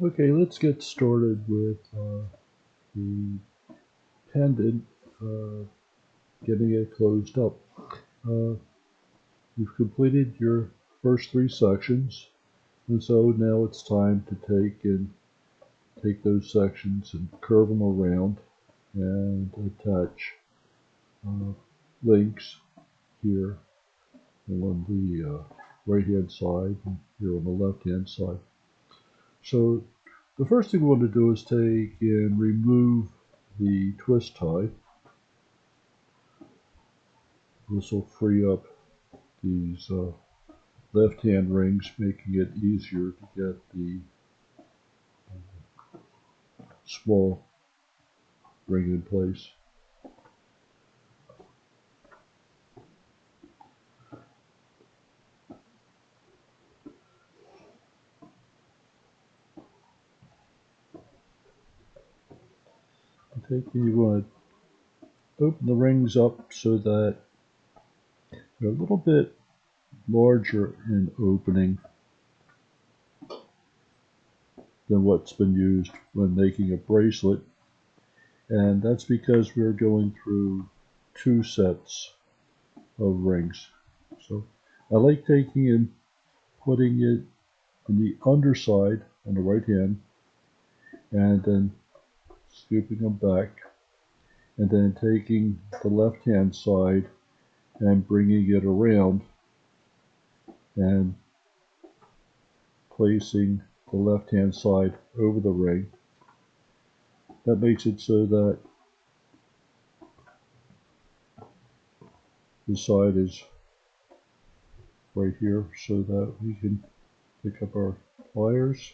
Okay, let's get started with the pendant, getting it closed up. You've completed your first 3 sections, and so now it's time to take those sections and curve them around and attach links here on the right hand side and here on the left hand side. So the first thing we want to do is take and remove the twist tie. This will free up these left-hand rings, making it easier to get the small ring in place. You want to open the rings up so that they're a little bit larger in opening than what's been used when making a bracelet, and that's because we're going through 2 sets of rings. So I like taking and putting it on the underside on the right hand and then scooping them back, and then taking the left hand side and bringing it around and placing the left hand side over the ring. That makes it so that the side is right here so that we can pick up our pliers.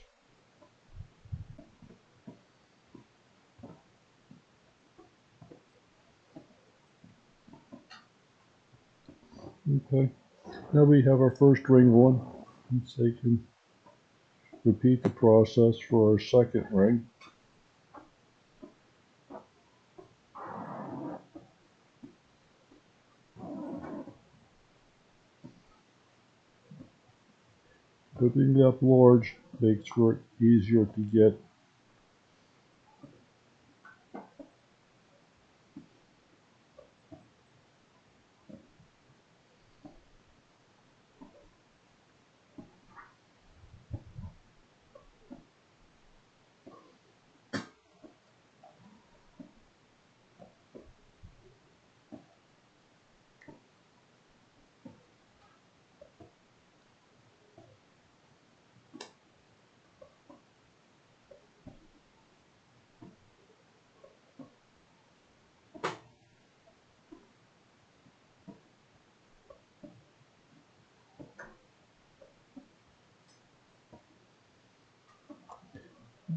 Okay, now we have our first ring on. Let's take and repeat the process for our second ring. Opening it up large makes it easier to get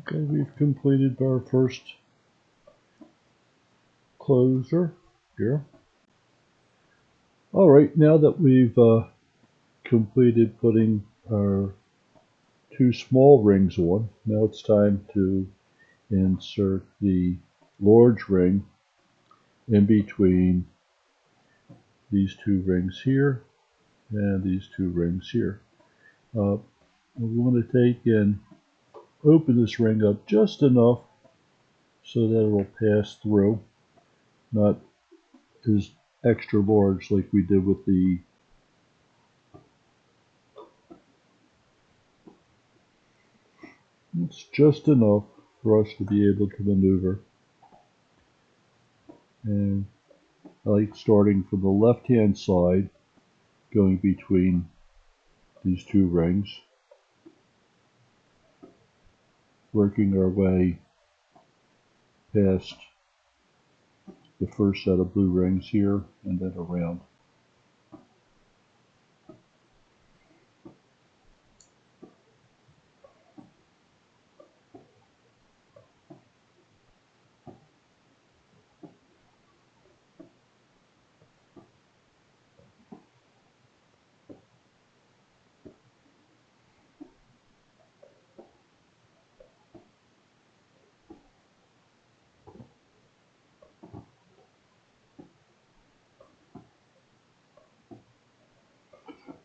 Okay, we've completed our first closer here. Alright, now that we've completed putting our 2 small rings on, now it's time to insert the large ring in between these 2 rings here and these 2 rings here. We want to take and open this ring up just enough so that it will pass through, not as extra large like we did with the it's just enough for us to be able to maneuver. And I like starting from the left hand side, going between these 2 rings, working our way past the first set of blue rings here and then around.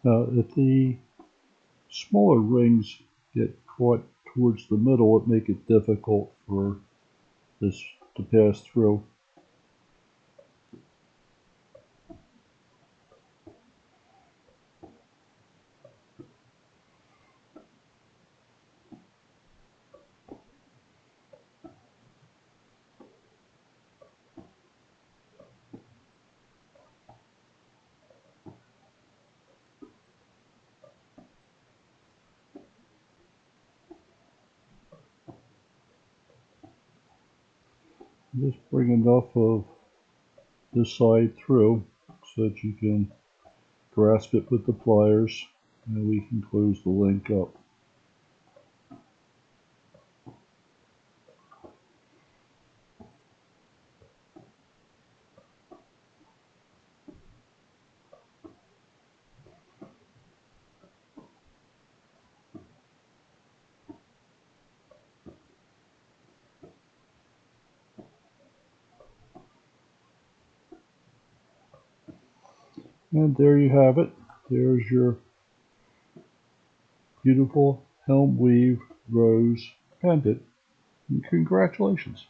Now, if the smaller rings get caught towards the middle, it make it difficult for this to pass through. Just bring enough of this side through so that you can grasp it with the pliers, and we can close the link up. And there you have it. There's your beautiful Helm weave rose pendant. And congratulations.